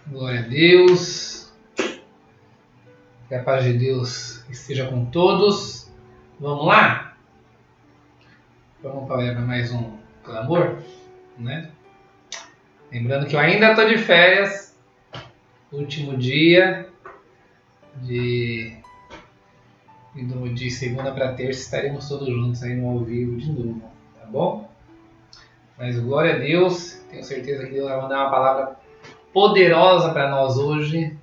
Glória a Deus. Que a paz de Deus esteja com todos. Vamos lá? Vamos para mais um clamor, né? Lembrando que eu ainda estou de férias. Último dia de segunda para terça estaremos todos juntos aí no ao vivo de novo, tá bom? Mas glória a Deus. Tenho certeza que Deus vai mandar uma palavra poderosa para nós hoje.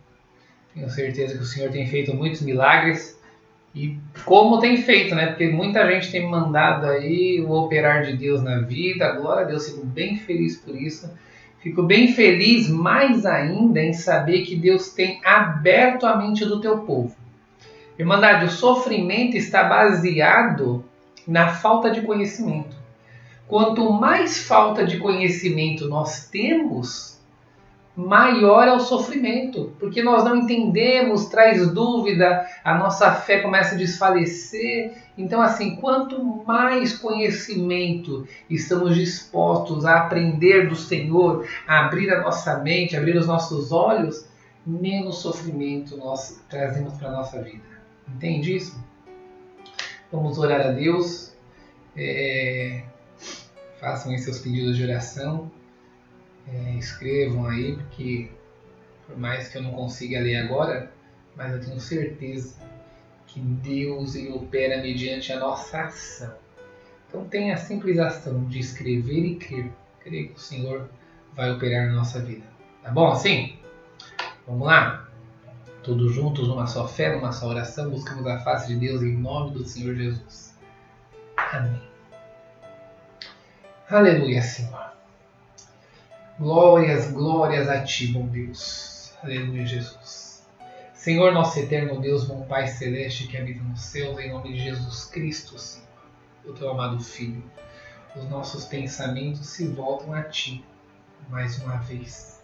Tenho certeza que o Senhor tem feito muitos milagres. E como tem feito, né? Porque muita gente tem mandado aí o operar de Deus na vida. Glória a Deus, fico bem feliz por isso. Fico bem feliz mais ainda em saber que Deus tem aberto a mente do teu povo. Irmandade, o sofrimento está baseado na falta de conhecimento. Quanto mais falta de conhecimento nós temos, maior é o sofrimento, porque nós não entendemos, traz dúvida, a nossa fé começa a desfalecer. Então, assim, quanto mais conhecimento estamos dispostos a aprender do Senhor, a abrir a nossa mente, a abrir os nossos olhos, menos sofrimento nós trazemos para a nossa vida. Entende isso? Vamos orar a Deus. Façam aí seus pedidos de oração. Escrevam aí, porque por mais que eu não consiga ler agora, mas eu tenho certeza que Deus ele opera mediante a nossa ação. Então tenha a simples ação de escrever e crer. Crer que o Senhor vai operar na nossa vida. Tá bom assim? Vamos lá? Todos juntos, numa só fé, numa só oração, buscamos a face de Deus em nome do Senhor Jesus. Amém. Aleluia, Senhor. Glórias, glórias a Ti, bom Deus. Aleluia, Jesus. Senhor, nosso eterno Deus, bom Pai Celeste que habita nos céus, em nome de Jesus Cristo, Senhor, o Teu amado Filho, os nossos pensamentos se voltam a Ti, mais uma vez,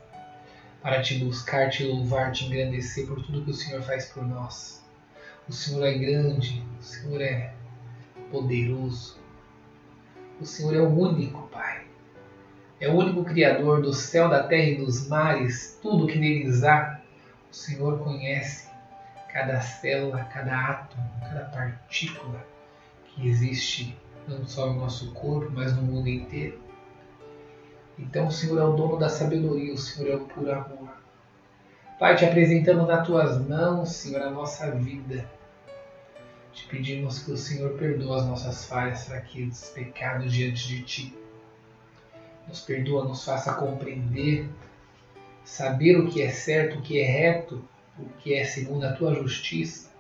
para Te buscar, Te louvar, Te engrandecer por tudo que o Senhor faz por nós. O Senhor é grande, o Senhor é poderoso, o Senhor é o único, Pai. É o único Criador do céu, da terra e dos mares, tudo que neles há. O Senhor conhece cada célula, cada átomo, cada partícula que existe, não só no nosso corpo, mas no mundo inteiro. Então o Senhor é o dono da sabedoria, o Senhor é o puro amor. Pai, te apresentamos nas tuas mãos, Senhor, a nossa vida. Te pedimos que o Senhor perdoe as nossas falhas, fraquezas, pecados diante de Ti. Nos perdoa, nos faça compreender, saber o que é certo, o que é reto, o que é segundo a Tua justiça.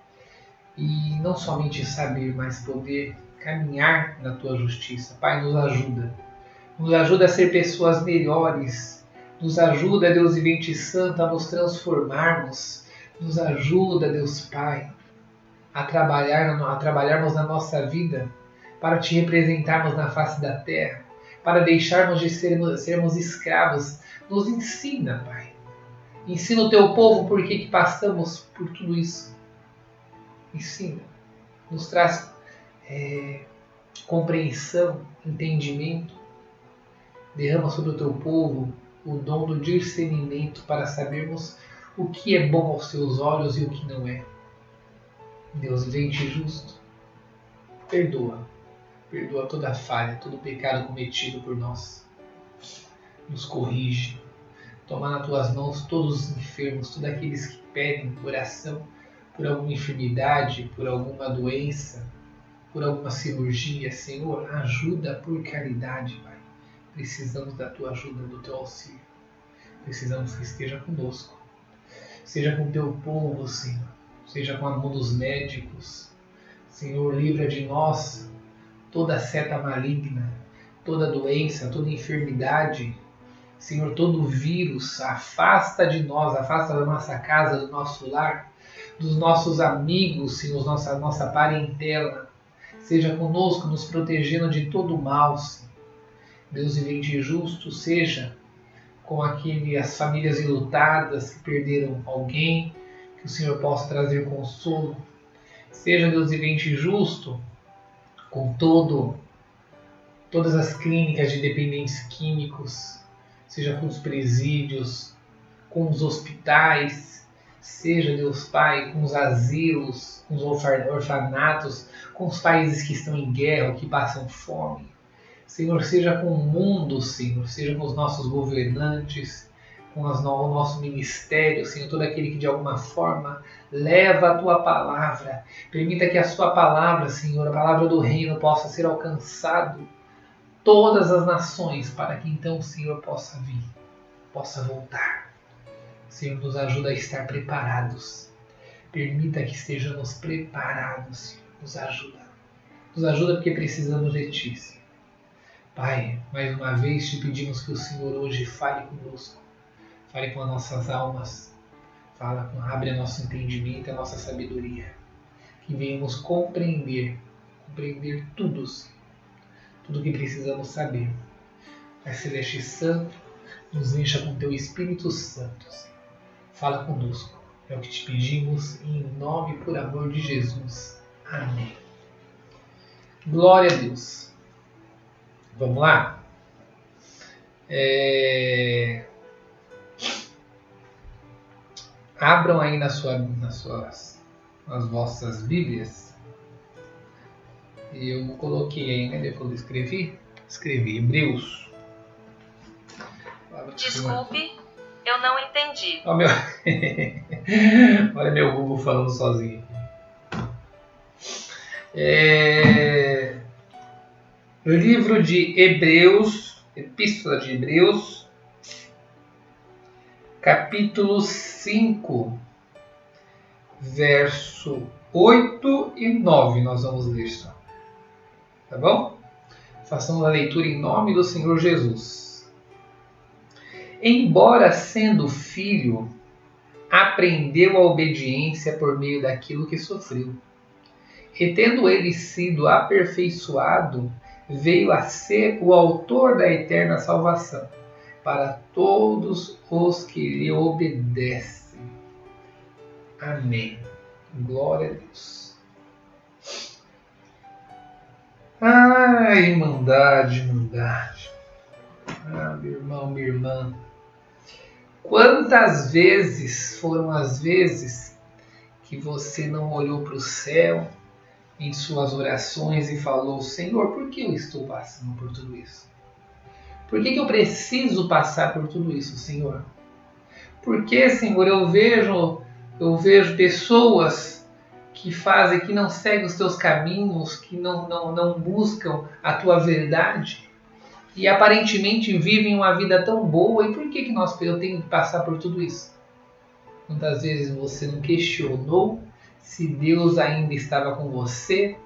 E não somente saber, mas poder caminhar na Tua justiça. Pai, nos ajuda. Nos ajuda a ser pessoas melhores. Nos ajuda, Deus Vivente Santo, a nos transformarmos. Nos ajuda, Deus Pai, a trabalharmos na nossa vida para Te representarmos na face da terra, para deixarmos de sermos escravos. Nos ensina, Pai. Ensina o Teu povo por que passamos por tudo isso. Ensina. Nos traz compreensão, entendimento. Derrama sobre o Teu povo o dom do discernimento para sabermos o que é bom aos Teus olhos e o que não é. Deus vivente e justo, perdoa toda falha, todo pecado cometido por nós. Nos corrige. Toma nas Tuas mãos todos os enfermos, todos aqueles que pedem oração por alguma enfermidade, por alguma doença, por alguma cirurgia. Senhor, ajuda por caridade, Pai. Precisamos da Tua ajuda, do Teu auxílio. Precisamos que esteja conosco. Seja com o Teu povo, Senhor. Seja com a mão dos médicos. Senhor, livra de nós toda seta maligna, toda doença, toda enfermidade. Senhor, todo vírus, afasta de nós, afasta da nossa casa, do nosso lar, dos nossos amigos, Senhor, nossa parentela. Seja conosco, nos protegendo de todo o mal, Senhor. Deus vivente e justo, seja com as famílias enlutadas que perderam alguém, que o Senhor possa trazer consolo. Seja, Deus vivente e justo, com todas as clínicas de dependentes químicos, seja com os presídios, com os hospitais, seja, Deus Pai, com os asilos, com os orfanatos, com os países que estão em guerra, que passam fome. Senhor, seja com o mundo, Senhor, seja com os nossos governantes, com o nosso ministério, Senhor, todo aquele que de alguma forma leva a Tua palavra. Permita que a Sua palavra, Senhor, a palavra do reino, possa ser alcançado todas as nações, para que então o Senhor possa vir, possa voltar. Senhor, nos ajuda a estar preparados. Permita que estejamos preparados, Senhor. Nos ajuda. Nos ajuda porque precisamos de Ti, Senhor. Pai, mais uma vez te pedimos que o Senhor hoje fale conosco. Fale com as nossas almas. Abre nosso entendimento, a nossa sabedoria. Que venhamos compreender tudo, Senhor. Tudo o que precisamos saber. Pai Celeste Santo, nos encha com Teu Espírito Santo, Senhor. Fala conosco. É o que te pedimos em nome e por amor de Jesus. Amém. Glória a Deus. Vamos lá? Abram aí nas vossas Bíblias. E eu coloquei aí, né? Depois eu escrevi Hebreus. Desculpe, eu não entendi. Olha meu Google falando sozinho. Livro de Hebreus, Epístola de Hebreus, capítulo 5, verso 8 e 9, nós vamos ler só. Tá bom? Façamos a leitura em nome do Senhor Jesus. Embora sendo filho, aprendeu a obediência por meio daquilo que sofreu. E tendo ele sido aperfeiçoado, veio a ser o autor da eterna salvação para todos os que lhe obedecem. Amém. Glória a Deus. Irmandade. Meu irmão, minha irmã. Quantas vezes foram as vezes que você não olhou para o céu em suas orações e falou: Senhor, por que eu estou passando por tudo isso? Por que eu preciso passar por tudo isso, Senhor? Porque, Senhor, eu vejo pessoas que não seguem os teus caminhos, que não buscam a tua verdade e aparentemente vivem uma vida tão boa. E por que eu tenho que passar por tudo isso? Quantas vezes você não questionou se Deus ainda estava com você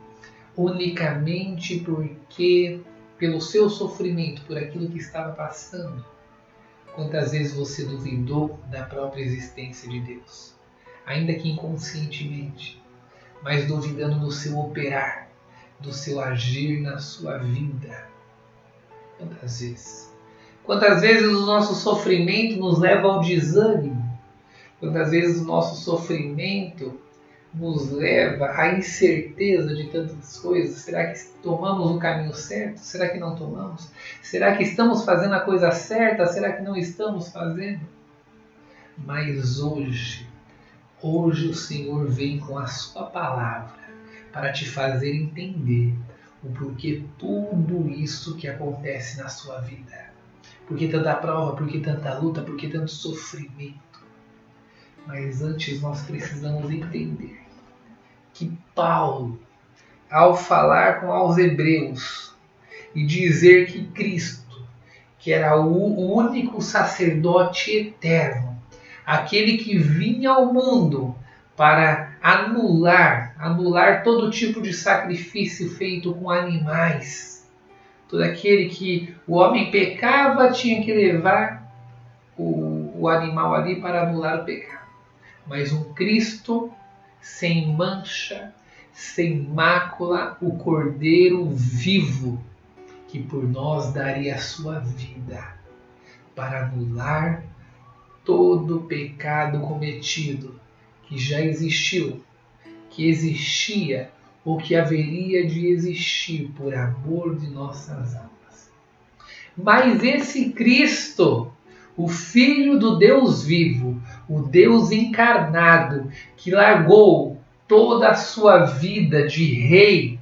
unicamente porque pelo seu sofrimento, por aquilo que estava passando? Quantas vezes você duvidou da própria existência de Deus, ainda que inconscientemente, mas duvidando do seu operar, do seu agir na sua vida? Quantas vezes? Quantas vezes o nosso sofrimento nos leva ao desânimo? Quantas vezes o nosso sofrimento nos leva à incerteza de tantas coisas? Será que tomamos o caminho certo? Será que não tomamos? Será que estamos fazendo a coisa certa? Será que não estamos fazendo? Mas hoje o Senhor vem com a sua palavra para te fazer entender o porquê tudo isso que acontece na sua vida. Por que tanta prova, por que tanta luta, por que tanto sofrimento? Mas antes nós precisamos entender que Paulo, ao falar com os hebreus e dizer que Cristo, que era o único sacerdote eterno, aquele que vinha ao mundo para anular todo tipo de sacrifício feito com animais, todo aquele que o homem pecava tinha que levar o animal ali para anular o pecado. Mas um Cristo sem mancha, sem mácula, o Cordeiro vivo, que por nós daria a sua vida para anular todo pecado cometido que já existiu, que existia ou que haveria de existir por amor de nossas almas. Mas esse Cristo, o Filho do Deus vivo, o Deus encarnado, que largou toda a sua vida de rei,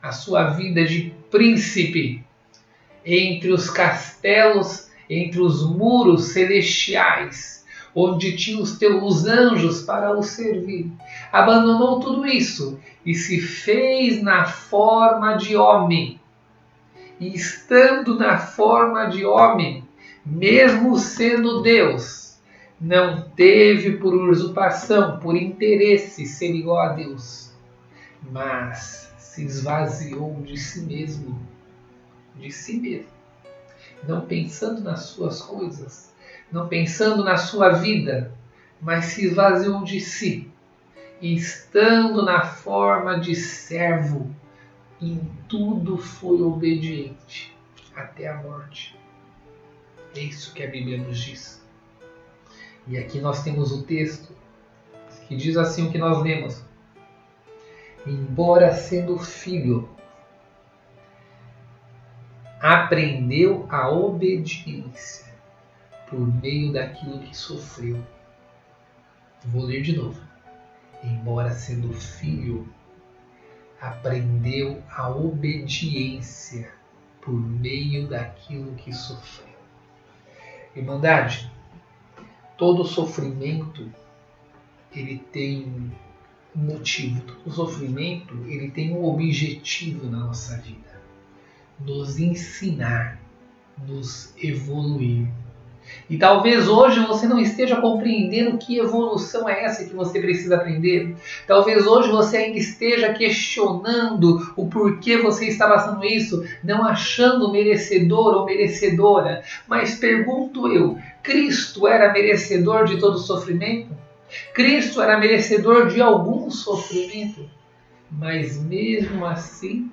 a sua vida de príncipe, entre os castelos, entre os muros celestiais, onde tinha os anjos para o servir. Abandonou tudo isso e se fez na forma de homem. E estando na forma de homem, mesmo sendo Deus, não teve por usurpação, por interesse ser igual a Deus, mas se esvaziou de si mesmo, não pensando nas suas coisas, não pensando na sua vida, mas se esvaziou de si, e estando na forma de servo, em tudo foi obediente, até a morte. É isso que a Bíblia nos diz. E aqui nós temos o texto que diz assim o que nós lemos: embora sendo filho, aprendeu a obediência por meio daquilo que sofreu. Vou ler de novo. Embora sendo filho, aprendeu a obediência por meio daquilo que sofreu. Irmandade, todo sofrimento ele tem um motivo, todo sofrimento ele tem um objetivo na nossa vida: nos ensinar, nos evoluir. E talvez hoje você não esteja compreendendo que evolução é essa que você precisa aprender. Talvez hoje você ainda esteja questionando o porquê você está passando isso, não achando merecedor ou merecedora. Mas pergunto eu, Cristo era merecedor de todo sofrimento? Cristo era merecedor de algum sofrimento? Mas mesmo assim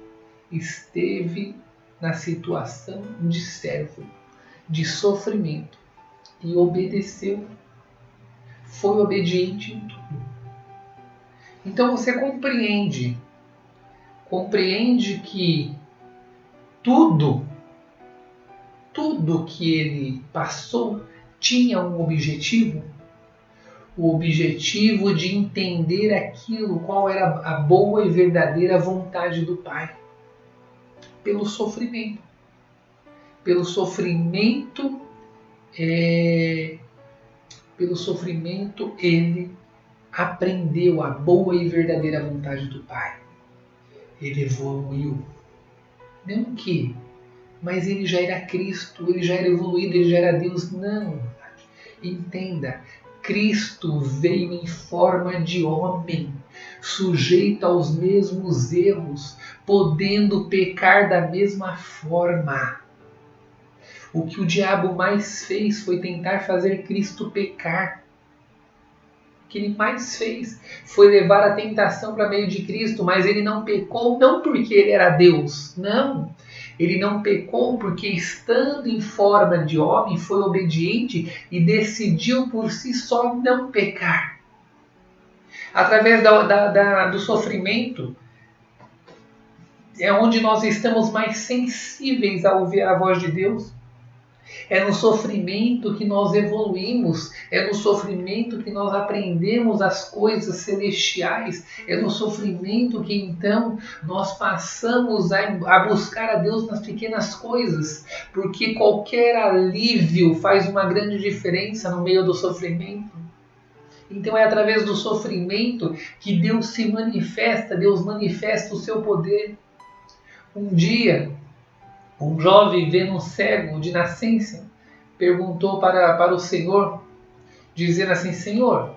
esteve na situação de servo, de sofrimento, e obedeceu, foi obediente em tudo. Então você compreende que tudo que ele passou tinha um objetivo, o objetivo de entender aquilo, qual era a boa e verdadeira vontade do Pai. Pelo sofrimento ele aprendeu a boa e verdadeira vontade do Pai. Ele evoluiu. Não que, mas ele já era Cristo, ele já era evoluído, ele já era Deus. Não. Entenda, Cristo veio em forma de homem, sujeito aos mesmos erros, podendo pecar da mesma forma. O que o diabo mais fez foi tentar fazer Cristo pecar. O que ele mais fez foi levar a tentação para meio de Cristo, mas ele não pecou não porque ele era Deus, não. Ele não pecou porque, estando em forma de homem, foi obediente e decidiu por si só não pecar. Através do sofrimento, é onde nós estamos mais sensíveis a ouvir a voz de Deus. É no sofrimento que nós evoluímos, é no sofrimento que nós aprendemos as coisas celestiais, é no sofrimento que então nós passamos a buscar a Deus nas pequenas coisas, porque qualquer alívio faz uma grande diferença no meio do sofrimento. Então é através do sofrimento que Deus se manifesta, Deus manifesta o seu poder. Um dia, um jovem vendo um cego de nascença perguntou para o Senhor, dizendo assim: Senhor,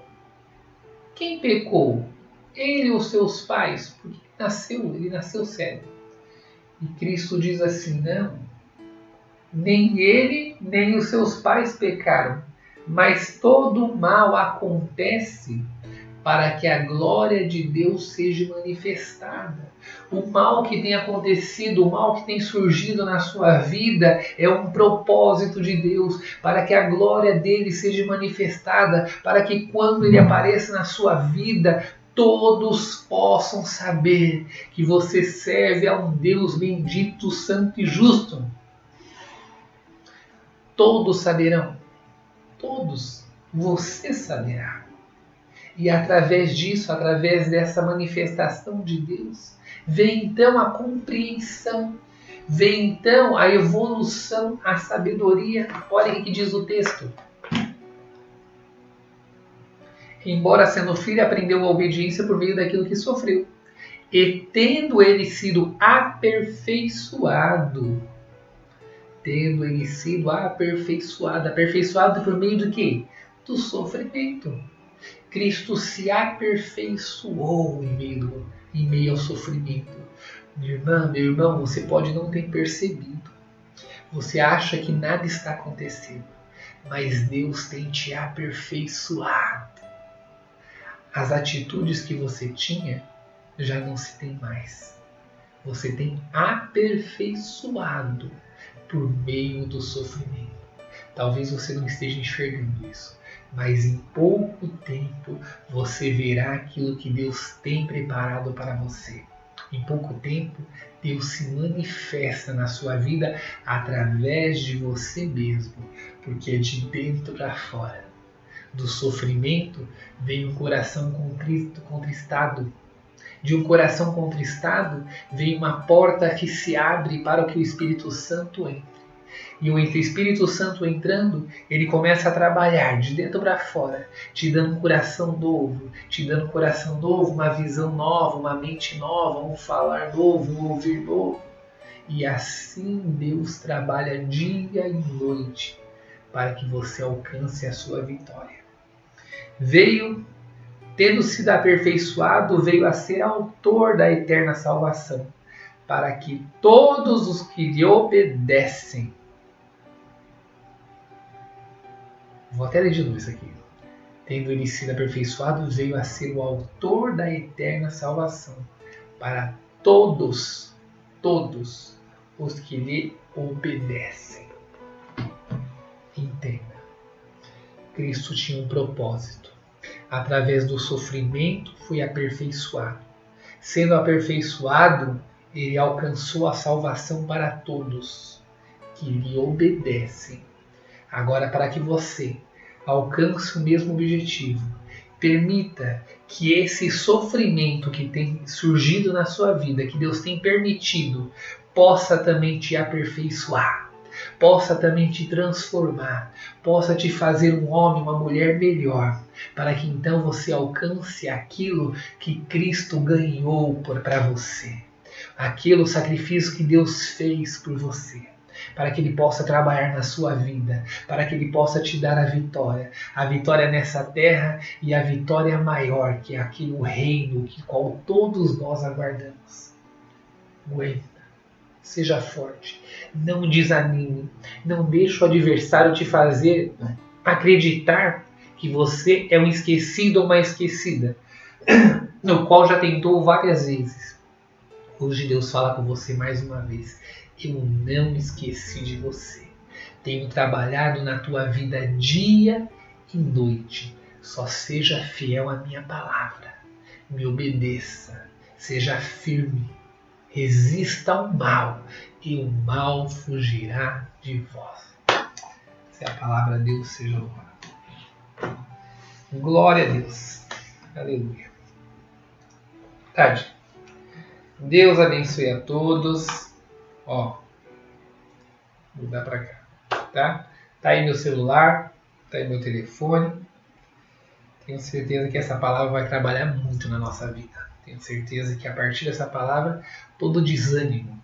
quem pecou? Ele ou seus pais? Porque ele nasceu cego. E Cristo diz assim: não, nem ele nem os seus pais pecaram, mas todo mal acontece para que a glória de Deus seja manifestada. O mal que tem acontecido, o mal que tem surgido na sua vida é um propósito de Deus, para que a glória dele seja manifestada, para que quando ele apareça na sua vida, todos possam saber que você serve a um Deus bendito, santo e justo. Todos saberão. todos, você saberá. E através disso, através dessa manifestação de Deus, vem então a compreensão, vem então a evolução, a sabedoria. Olha o que diz o texto. Embora sendo filho, aprendeu a obediência por meio daquilo que sofreu. E tendo ele sido aperfeiçoado, aperfeiçoado por meio do quê? Do sofrimento. Cristo se aperfeiçoou em meio ao sofrimento. Minha irmã, meu irmão, você pode não ter percebido. Você acha que nada está acontecendo, mas Deus tem te aperfeiçoado. As atitudes que você tinha já não se tem mais. Você tem aperfeiçoado por meio do sofrimento. Talvez você não esteja enxergando isso, mas em pouco tempo você verá aquilo que Deus tem preparado para você. Em pouco tempo, Deus se manifesta na sua vida através de você mesmo, porque é de dentro para fora. Do sofrimento vem um coração contristado. De um coração contristado vem uma porta que se abre para que o Espírito Santo entre. E o Espírito Santo entrando, ele começa a trabalhar de dentro para fora, te dando um coração novo, uma visão nova, uma mente nova, um falar novo, um ouvir novo. E assim Deus trabalha dia e noite para que você alcance a sua vitória. Tendo sido aperfeiçoado, veio a ser autor da eterna salvação, para que todos os que lhe obedecem. Vou até ler de novo isso aqui. Tendo ele sido aperfeiçoado, veio a ser o autor da eterna salvação, para todos os que lhe obedecem. Entenda. Cristo tinha um propósito. Através do sofrimento foi aperfeiçoado. Sendo aperfeiçoado, ele alcançou a salvação para todos que lhe obedecem. Agora, para que você alcance o mesmo objetivo, permita que esse sofrimento que tem surgido na sua vida, que Deus tem permitido, possa também te aperfeiçoar, possa também te transformar, possa te fazer um homem, uma mulher melhor, para que então você alcance aquilo que Cristo ganhou para você, aquele sacrifício que Deus fez por você, para que Ele possa trabalhar na sua vida, para que Ele possa te dar a vitória nessa terra e a vitória maior, que é aquele reino que qual todos nós aguardamos. Aguenta. Seja forte, não desanime, não deixe o adversário te fazer acreditar que você é um esquecido ou uma esquecida, no qual já tentou várias vezes. Hoje Deus fala com você mais uma vez: eu não esqueci de você. Tenho trabalhado na tua vida dia e noite. Só seja fiel à minha palavra. Me obedeça, seja firme. Resista ao mal, e o mal fugirá de vós. Se a palavra de Deus seja louvada. Glória a Deus. Aleluia. Tarde. Deus abençoe a todos. Ó, vou dar para cá, tá? Tá aí meu celular, tá aí meu telefone. Tenho certeza que essa palavra vai trabalhar muito na nossa vida. Tenho certeza que a partir dessa palavra, todo desânimo,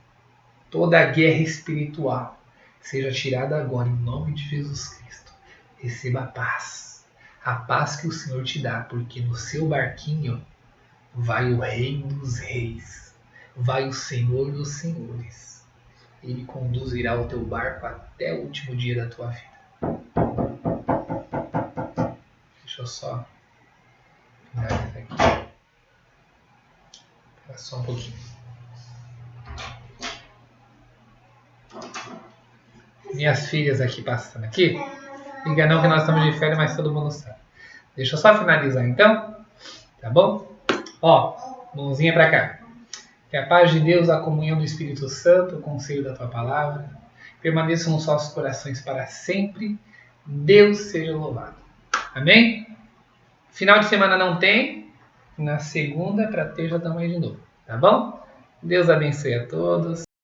toda a guerra espiritual seja tirada agora em nome de Jesus Cristo. Receba a paz que o Senhor te dá, porque no seu barquinho vai o Rei dos Reis, vai o Senhor dos Senhores. Ele conduzirá o teu barco até o último dia da tua vida. Deixa eu só finalizar aqui. Só um pouquinho. Minhas filhas aqui passando aqui. Liga não que nós estamos de férias, mas todo mundo sabe. Deixa eu só finalizar então. Tá bom? Ó, mãozinha pra cá. Que a paz de Deus, a comunhão do Espírito Santo, o conselho da tua palavra, permaneçam nos nossos corações para sempre. Deus seja louvado. Amém? Final de semana não tem. Na segunda, para ter, já estamos aí de novo. Tá bom? Deus abençoe a todos.